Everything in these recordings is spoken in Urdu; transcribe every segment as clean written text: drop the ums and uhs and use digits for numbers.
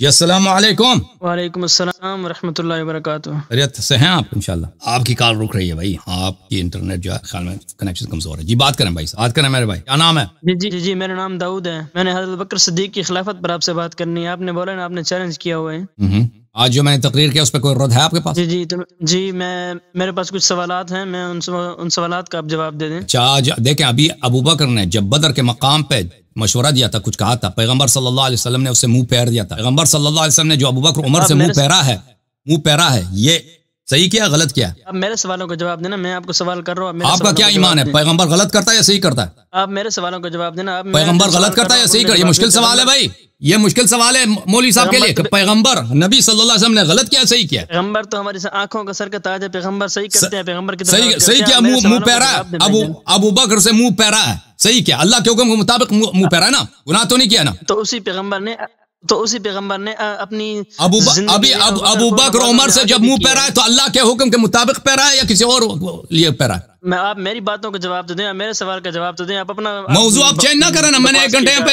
جی السلام علیکم۔ وعلیکم السلام ورحمۃ اللہ وبرکاتہ۔ خیریت سے ہیں آپ؟ انشاءاللہ آپ کی کال رک رہی ہے بھائی، آپ کی انٹرنیٹ جو ہے خیال میں کنیکشن کمزور ہے۔ جی بات کریں بھائی، بات کریں میرے بھائی، کیا نام ہے؟ جی میرا نام داؤد ہے۔ میں نے حضرت بکر صدیق کی خلافت پر آپ سے بات کرنی ہے۔ آپ نے بولا نا، آپ نے چیلنج کیا ہوا ہے۔ آج جو میں نے تقریر کیا اس پہ کوئی رد ہے آپ کے پاس؟ جی میرے پاس کچھ سوالات ہیں، میں ان سوالات کا آپ جواب دے دیں۔ اچھا آج دیکھیں، ابھی ابو بکر نے جب بدر کے مقام پہ مشورہ دیا تھا، کچھ کہا تھا، پیغمبر صلی اللہ علیہ وسلم نے اسے منہ پھیر دیا تھا۔ پیغمبر صلی اللہ علیہ وسلم نے جو ابو بکر عمر سے منہ پھیرا ہے، یہ صحیح کیا غلط کیا؟ آپ میرے سوالوں کا جواب دینا، میں آپ کو سوال کر رہا ہوں۔ آپ کا کیا ایمان ہے؟ پیغمبر غلط کرتا ہے یا صحیح کرتا ہے؟ آپ میرے سوالوں کا جواب دینا۔ پیغمبر غلط کرتا ہے یا صحیح کرتا ہے؟ یہ مشکل سوال ہے بھائی، یہ مشکل سوال ہے مولوی صاحب کے لیے کہ پیغمبر نبی صلی اللہ علیہ وسلم نے غلط کیا صحیح کیا؟ پیغمبر تو ہماری آنکھوں کا سر کا تاج ہے، پیغمبر صحیح کرتے ہیں، پیغمبر کی صحیح کیا؟ منہ پھیرا ہے، ابو بکر سے منہ پھیرا ہے، صحیح کیا؟ اللہ کے حکم کے مطابق منہ پھیرا ہے نا، گناہ تو نہیں کیا نا؟ تو اسی پیغمبر نے اپنی ابو بکر عمر سے جب منہ پھیرا ہے تو اللہ کے حکم کے مطابق پھیرا ہے یا کسی اور لیے پھیرا ہے؟ آپ میری باتوں کا جواب تو دیں، میرے سوال کا جواب تو دیں۔ آپ اپنا موضوع آپ چینج نہ کریں نا۔ میں نے ایک گھنٹے پہ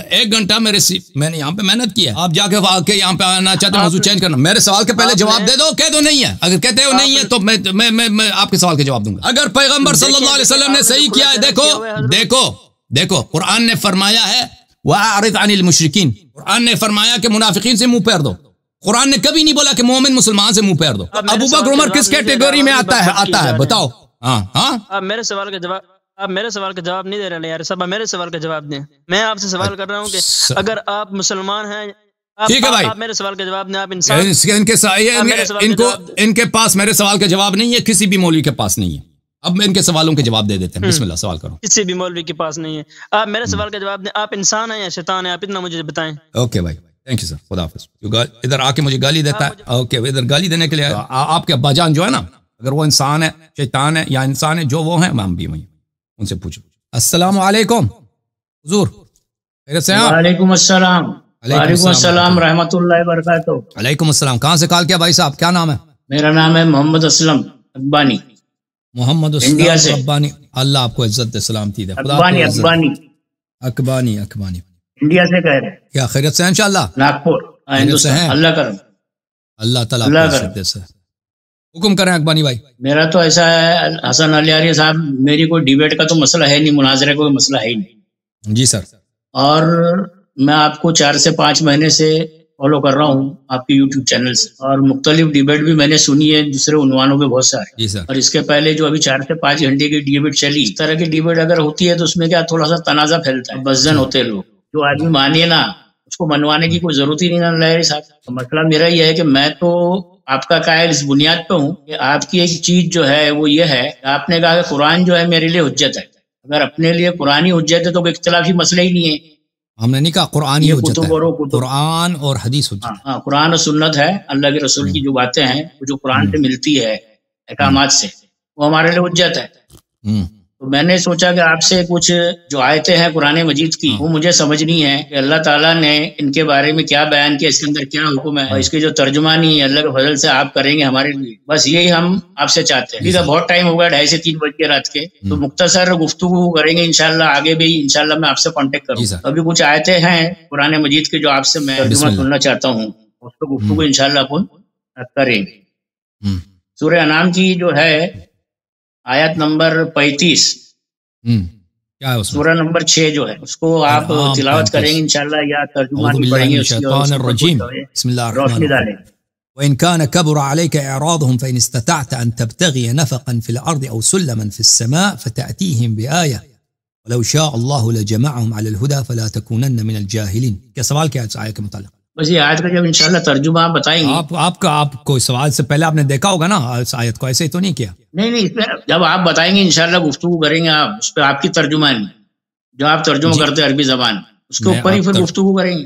ایک گھنٹہ میں نے یہاں پہ محنت کی ہے، آپ جا کے یہاں پہ آنا چاہتے ہیں، موضوع چینج کرنا۔ میرے سوال کے پہلے جواب دے دو، کہہ دو نہیں ہے، اگر کہتے ہو نہیں ہے تو میں آپ کے سوال کے جواب دوں گا۔ اگر پیغمبر صلی اللہ علیہ وسلم نے صحیح کیا ہے، دیکھو قرآن نے فرمایا ہے وَأَعْرِضْ عَنِ الْمُشْرِكِينَ، قرآن نے فرمایا کہ منافقین سے منہ پھیر دو۔ قرآن نے کبھی نہیں بولا کہ مومن مسلمان سے منہ پھیر دو۔ ابو بکر عمر کس کیٹیگری میں آتا ہے بتاؤ؟ آپ میرے سوال کا جواب نہیں دے رہے یار صاحب، میرے سوال کا جواب دیں۔ میں آپ سے سوال کر رہا ہوں کہ اگر آپ مسلمان ہیں، ٹھیک ہے بھائی، آپ میرے سوال کا جواب دیں۔ آپ انسان، ان کے پاس میرے سوال کا جواب نہیں ہے، کسی بھی مولوی کے پاس نہیں ہے۔ اب میں ان کے سوالوں کے جواب دے دیتے ہیں، بسم اللہ سوال کرو۔ کسی بھی مولوی کے پاس نہیں ہے۔ آپ میرے سوال کا جواب دیں، آپ انسان ہیں یا شیطان ہیں؟ آپ اتنا مجھے بتائیں۔ اوکے بھائی، تھینک یو سر، خدا حافظ۔ ادھر آ کے مجھے گالی دیتا ہے، اوکے ادھر گالی دینے کے لیے آپ کے ابا جان جو ہے نا، اگر وہ انسان ہے، شیطان ہے یا انسان ہے، جو وہ ہیں ہم بھی وہیں، ان سے پوچھو۔ السلام علیکم حضور، خیریت سے ہیں آپ؟ وعلیکم السلام رحمۃ اللہ وبرکاتہ۔ وعلیکم السلام۔ کہاں سے کال کیا بھائی صاحب؟ کیا نام ہے؟ میرا نام ہے محمد اسلم اقبانی، محمد انڈیا سے۔ ربانی، اللہ آپ کو عزت دے، سلامتی دے، اقبانی انڈیا سے کہہ رہے ہیں، کیا خیریت سے ہیں انشاءاللہ؟ ناگپور ہندوستان۔ اللہ کرم، اللہ تعالیٰ آپ کو عزت دے سر۔ حکم کریں اقبانی بھائی۔ میرا تو ایسا ہے حسن علیاری صاحب، میری کوئی ڈیبیٹ کا تو مسئلہ ہے نہیں، مناظرے کا کوئی مسئلہ ہے ہی نہیں جی سر۔ اور میں آپ کو 4 سے 5 مہینے سے فالو کر رہا ہوں آپ کی یوٹیوب چینل سے، اور مختلف ڈیبیٹ بھی میں نے سنی ہے دوسرے عنوانوں پہ بہت سارے۔ جی سر۔ اور اس کے پہلے جو ابھی 4 سے 5 گھنٹے کی ڈیبیٹ چلی، اس طرح کی ڈیبیٹ اگر ہوتی ہے تو اس میں کیا تھوڑا سا تنازع پھیلتا ہے، بزن ہوتے لوگ، جو آدمی مانے نا اس کو منوانے کی کوئی ضرورت ہی نہیں نا لہری صاحب۔ مسئلہ میرا یہ ہے کہ میں تو آپ کا قائل اس بنیاد پہ ہوں کہ آپ کی ایک چیز جو ہے وہ یہ ہے کہ آپ نے کہا کہ قرآن جو ہے میرے لیے حجت ہے۔ اگر اپنے لیے قرآنی حجت ہے تو کوئی اختلافی مسئلہ ہی نہیں ہے۔ ہم نے نہیں کہا قرآن ہی حجت ہے، قرآن اور حدیث حجت ہے۔ ہاں، قرآن اور سنت ہے، اللہ کے رسول کی جو باتیں ہیں وہ جو قرآن سے ملتی ہے احکامات سے، وہ ہمارے لیے حجت ہے۔ تو میں نے سوچا کہ آپ سے کچھ جو آیتیں ہیں قرآن مجید کی وہ مجھے سمجھنی ہے کہ اللہ تعالیٰ نے ان کے بارے میں کیا بیان کیا، اس کے اندر کیا حکم ہے، اور اس کی جو ترجمانی ہے اللہ کے فضل سے آپ کریں گے ہمارے لیے، بس یہی ہم آپ سے چاہتے ہیں۔ ٹھیک ہے، بہت ٹائم ہو گیا، 2:30 سے 3 بج کے رات کے، تو مختصر گفتگو کریں گے انشاءاللہ، آگے بھی انشاءاللہ میں آپ سے کانٹیکٹ کروں گا۔ ابھی کچھ آیتیں ہیں قرآن مجید کے جو آپ سے میں ترجمہ سننا چاہتا ہوں، اس کو گفتگو انشاءاللہ اپن کریں گے۔ سورہ انعام کی جو ہے آیت نمبر 35، کیا ہے اس میں؟ سورہ نمبر 6 جو ہے اس کو آپ تلاوت کریں گے انشاءاللہ، یا ترجمہ پڑھیں گے، الشیطان الرجیم، بسم اللہ الرحمن الرحیم۔ وإن كان كبر عليك إعراضهم فإن استطعت أن تبتغي نفقا في الأرض أو سلما في السماء فتأتيهم بآية ولو شاء الله لجمعهم على الهدى فلا تكونن من الجاهلين۔ کیا سوال کیا ہے اس آیت کے متعلق؟ بس یہ آیت کا جب انشاءاللہ ترجمہ آپ بتائیں گے۔ آپ کو سوال سے پہلے آپ نے دیکھا ہوگا نا اس آیت کو، ایسے ہی تو نہیں کیا؟ نہیں، اس میں جب آپ بتائیں گے انشاءاللہ گفتگو کریں گے، آپ اس پہ آپ کی ترجمانی جو آپ ترجمہ کرتے ہیں عربی زبان، اس کے اوپر ہی پھر گفتگو کریں گے،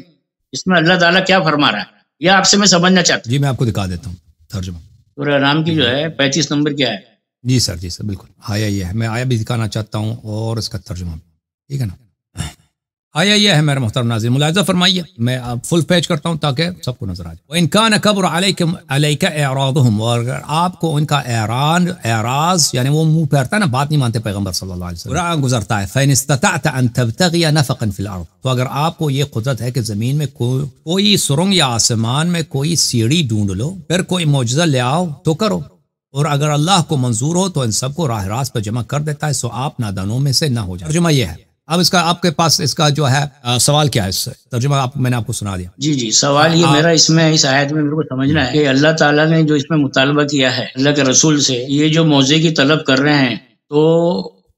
اس میں اللہ تعالیٰ کیا فرما رہا ہے یہ آپ سے میں سمجھنا چاہتا ہوں۔ جی میں آپ کو دکھا دیتا ہوں ترجمہ۔ سورہ انعام کی جو ہے 35 نمبر کیا ہے؟ جی سر بالکل آیا یہ ہے، میں آیا بھی دکھانا چاہتا ہوں اور اس کا ترجمہ، ٹھیک ہے نا؟ آیا یہ ہے میرے محترم ناظرین، ملاحظہ فرمائیے، میں فل پیج کرتا ہوں تاکہ سب کو نظر آ جائے۔ وَإِن كَانَ كَبُرَ عَلَيْكَ إِعْرَاضُهُمْ، اور اگر آپ کو ان کا اعراض یعنی وہ منہ پھیرتا ہے نا، بات نہیں مانتے پیغمبر صلی اللہ علیہ وسلم، راہ گزرتا ہے، فَإِنِ اسْتَطَعْتَ أَن تَبْتَغِيَ نَفَقًا فِي الْأَرْضِ، تو اگر آپ کو یہ قدرت ہے کہ زمین میں کوئی سرنگ یا آسمان میں کوئی سیڑھی ڈھونڈ لو، پھر کوئی معجزہ لے آؤ تو کرو، اور اگر اللہ کو منظور ہو تو ان سب کو راہ راست پر جمع کر دیتا ہے، سو آپ نادانوں میں سے نہ ہو جائے۔ ترجمہ یہ ہے۔ اب اس کا آپ کے پاس اس کا جو ہے سوال کیا ہے، اس سے ترجمہ میں نے آپ کو سنا دیا۔ جی سوال یہ میرا اس آیت میں میرے کو سمجھنا ہے کہ اللہ تعالیٰ نے جو اس میں مطالبہ کیا ہے اللہ کے رسول سے، یہ جو موضوع کی طلب کر رہے ہیں، تو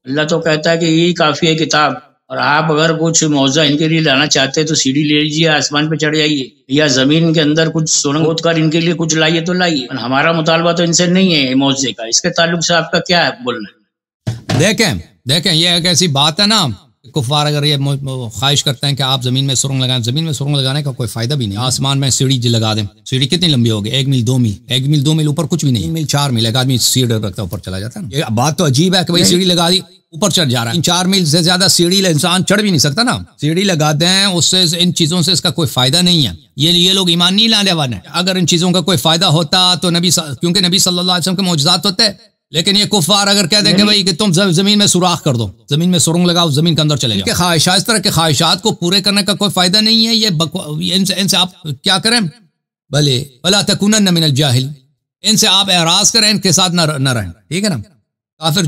اللہ تو کہتا ہے کہ یہی کافی ہے کتاب، اور آپ اگر کچھ موضوع ان کے لیے لانا چاہتے ہیں تو سیڑھی لے لیجیے، آسمان پہ چڑھ جائیے، یا زمین کے اندر کچھ سرنگ کھود کر ان کے لیے کچھ لائیے تو لائیے، ہمارا مطالبہ تو ان سے نہیں ہے موضوع کا۔ اس کے تعلق سے آپ کا کیا ہے بولنا ہے؟ دیکھیں یہ ایک ایسی بات ہے نا، کفار اگر یہ خواہش کرتے ہیں کہ آپ زمین میں سرنگ لگائیں، زمین میں سرنگ لگانے کا کوئی فائدہ بھی نہیں، آسمان میں سیڑھی لگا دیں، سیڑھی کتنی لمبی ہوگی؟ 1 میل 2 میل، 1 میل 2 میل اوپر کچھ بھی نہیں، 3 میل 4 میل، ایک آدمی سیڑھی رکھتا ہے اوپر چلا جاتا ہے نا۔ یہ بات تو عجیب ہے کہ بھائی سیڑھی لگا دی اوپر چڑھ جا رہا ہے، 4 میل سے زیادہ سیڑھی انسان چڑھ بھی نہیں سکتا نا، سیڑھی لگا دیں، اس سے ان چیزوں سے اس کا کوئی فائدہ نہیں ہے، یہ لوگ ایمان نہیں لانے والے ہیں۔ اگر ان چیزوں کا کوئی فائدہ ہوتا تو کیونکہ نبی صلی اللہ علیہ وسلم کے معجزات ہوتے، لیکن یہ کفار اگر کہہ دیں کہ بھائی کہ تم زمین میں سوراخ کر دو، زمین میں سرنگ لگاؤ، زمین کے اندر چلے جاؤ، کہ خواہشات، اس طرح کے خواہشات کو پورے کرنے کا کوئی فائدہ نہیں ہے، یہ ان سے آپ کیا کریں؟ بھلے وَلَا تَكُونَنَّ مِنَ الْجَاهِلِينَ، ان سے آپ اعراض کریں، ان کے ساتھ نہ رہیں، ٹھیک ہے نا۔ کافر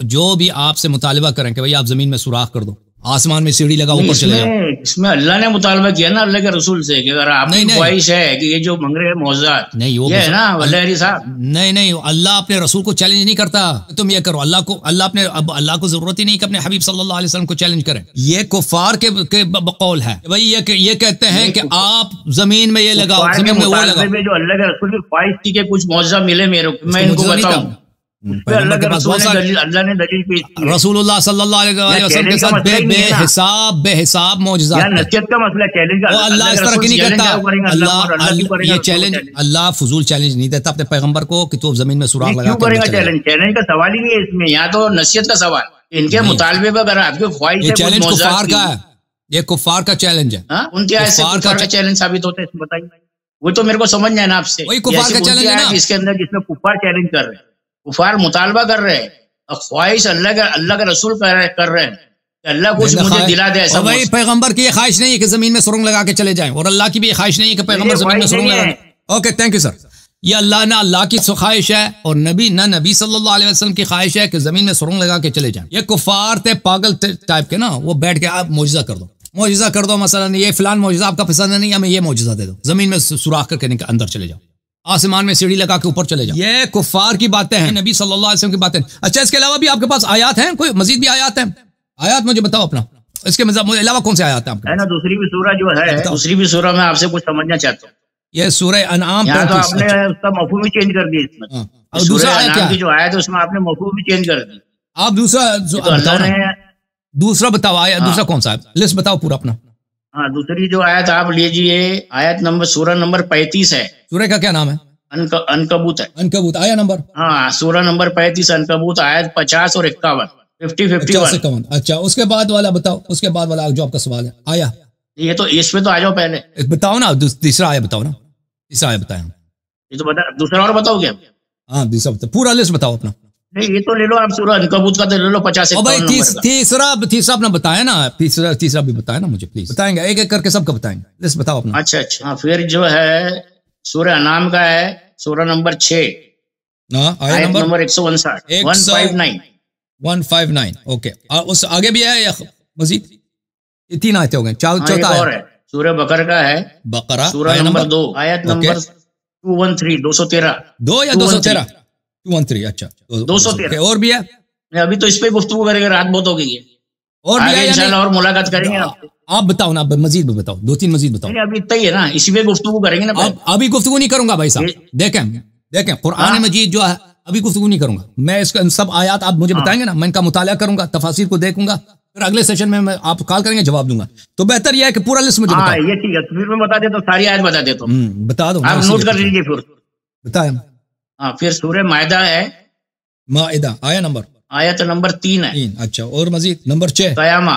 جو بھی آپ سے مطالبہ کریں کہ بھائی آپ زمین میں سوراخ کر دو، آسمان میں سیڑھی لگاؤ، اوپر چلے جاؤ، اس میں اللہ نے مطالبہ کیا نا اللہ کے رسول سے کہ اگر آپ کی خواہش ہے کہ یہ جو منگ رہے موضوعات یہ ہے نا ولیری صاحب، نہیں اللہ اپنے رسول کو چیلنج نہیں کرتا تم یہ کرو، اللہ کو ضرورت ہی نہیں کہ اپنے حبیب صلی اللہ علیہ وسلم کو چیلنج کریں، یہ کفار کے بقول ہے بھائی، یہ کہتے ہیں کہ آپ زمین میں یہ لگاؤ، زمین میں وہ لگاؤ، جو اللہ کے رسول کی خواہش تھی کہ کچھ معجزہ ملے میرے کو، میں ان کو بتاؤں، اللہ نے دلیل پیش کی، رسول اللہ صلی اللہ علیہ وسلم کے ساتھ بے حساب معجزات، نصیحت کا مسئلہ چیلنج کا، اللہ اس طرح کی نہیں کرتا، یہ چیلنج اللہ فضول چیلنج نہیں دیتا اپنے پیغمبر کو کہ تو زمین میں سوراخ لگا کیوں کرے گا چیلنج کا سوال ہی نہیں ہے اس میں، یہاں تو نصیحت کا سوال، ان کے مطالبے پہ اگر آپ کی خواہش ہے، چیلنج کفار کا ہے، یہ کفار کا چیلنج ہے، ان کے ایسے کفار کا چیلنج ثابت ہوتا ہے، اس میں بتائیے، وہ تو میرے کو سمجھنا ہے نا آپ سے، وہی کفار کا چیلنج ہے نا، اس کے اندر جس میں کفار چیلنج کر رہے ہیں، کفار مطالبہ کر رہے ہیں، اور خواہش اللہ کا رسول کر رہے ہیں کہ اللہ کچھ مجھے دلا دے ایسا، بھائی پیغمبر کی یہ خواہش نہیں ہے کہ زمین میں سرنگ لگا کے چلے جائیں، اور اللہ کی بھی یہ خواہش نہیں ہے کہ پیغمبر زمین میں سرنگ لگا۔ اوکے تھینک یو سر، یہ اللہ کی خواہش ہے، اور نبی صلی اللہ علیہ وسلم کی خواہش ہے کہ زمین میں سرنگ لگا کے چلے جائیں۔ یہ کفار تھے پاگل ٹائپ کے نا، وہ بیٹھ کے آپ معجزہ کر دو مثلا، یہ فلان معجزہ آپ کا پسند نہیں، ہمیں یہ معجزہ دے دو، زمین میں سوراخ کر کے اندر چلے جاؤ، آسمان میں سیڑھی لگا کے اوپر چلے جاؤ، یہ کفار کی باتیں ہیں، نبی صلی اللہ علیہ وسلم کی باتیں۔ اچھا اس کے علاوہ بھی آپ کے پاس آیات ہیں، کوئی مزید بھی آیات ہیں؟ آیات مجھے بتاؤ اپنا، اس کے علاوہ کون سے آیات ہیں آپ کے؟ دوسری بھی سورہ جو ہے، دوسری بھی سورہ میں آپ سے کچھ سمجھنا چاہتا ہوں، یہ سورہ انعام، تو آپ نے اس کا مفہوم ہی چینج کر دیا، اس میں دوسرا انعام کی جو آیت ہے اس میں آپ نے مفہوم بھی چینج کر دی، آپ دوسرا بتاؤ آیت، دوسرا کون سا ہے، لسٹ بتاؤ پورا اپنا۔ ہاں دوسری جو آیت آپ لیجئے، آیت نمبر سورہ نمبر 35 ہے، سورہ کا کیا نام ہے؟ عنکبوت ہے، عنکبوت، آیا نمبر؟ ہاں سورہ نمبر 35 عنکبوت، آیت 50 اور 51، 50-51۔ اچھا اس کے بعد والا بتاؤ، اس کے بعد والا جو آپ کا سوال ہے آیا، یہ تو اس میں تو آ جاؤ پہلے بتاؤ نا، تیسرا آیا بتاؤ نا، تیسرا آیا بتایا، یہ تو بتا، دوسرا اور بتاؤ گیا؟ ہاں دوسرا بتاؤ، پورا لسٹ بتاؤ اپنا۔ نہیں یہ تو لے لو آپ سورہ عنکبوت کا، تو لے لو 50۔ تیسرا اپنا بتایا نا، تیسرا بھی بتایا نا مجھے پلیز، بتائیں گے ایک ایک کر کے سب کا بتائیں گے، لسٹ بتاؤ اپنا۔ اچھا پھر جو ہے سورہ انعام کا ہے، سورہ نمبر 6، آیت نمبر 159، 159۔ اوکے اس آگے بھی ہے یا مزید؟ یہ 3 آیتیں ہو گئے، چوتھا ہے سورہ بقرہ کا ہے، بقرہ سورہ نمبر 2، آیت نمبر 213، 2 یا 213؟ 213، اچھا 213۔ اور بھی ہے؟ ابھی تو اس پہ گفتگو کریں گے، رات بہت ہو گئی ہے، اور بھی انشاءاللہ اور ملاقات کریں گے آپ بتاؤ نا، مزید بھی بتاؤ، 2-3 مزید بتاؤ۔ ابھی اتنا ہی ہے نا، اسی پہ گفتگو کریں گے نا، ابھی گفتگو نہیں کروں گا بھائی صاحب، دیکھیں قرآن مجید جو ہے ابھی گفتگو نہیں کروں گا میں، اس کا سب آیات آپ مجھے بتائیں گے نا، میں ان کا مطالعہ کروں گا، تفاسیر کو دیکھوں گا، پھر اگلے سیشن میں آپ کال کریں گے، جواب دوں گا، تو بہتر یہ ہے کہ پورا لسٹ مجھے بتاؤ۔ یہ ٹھیک ہے، پھر میں بتا دیتا ہوں، ساری آیت بتا دیتا ہوں، بتا دو، آپ نوٹ کر لیجیے پھر بتائیں۔ ہاں پھر سورہ مائدہ ہے، مائدہ آیا نمبر، آیت نمبر 3 ہے، اچھا اور مزید نمبر 6، قیامہ،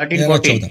13, 14।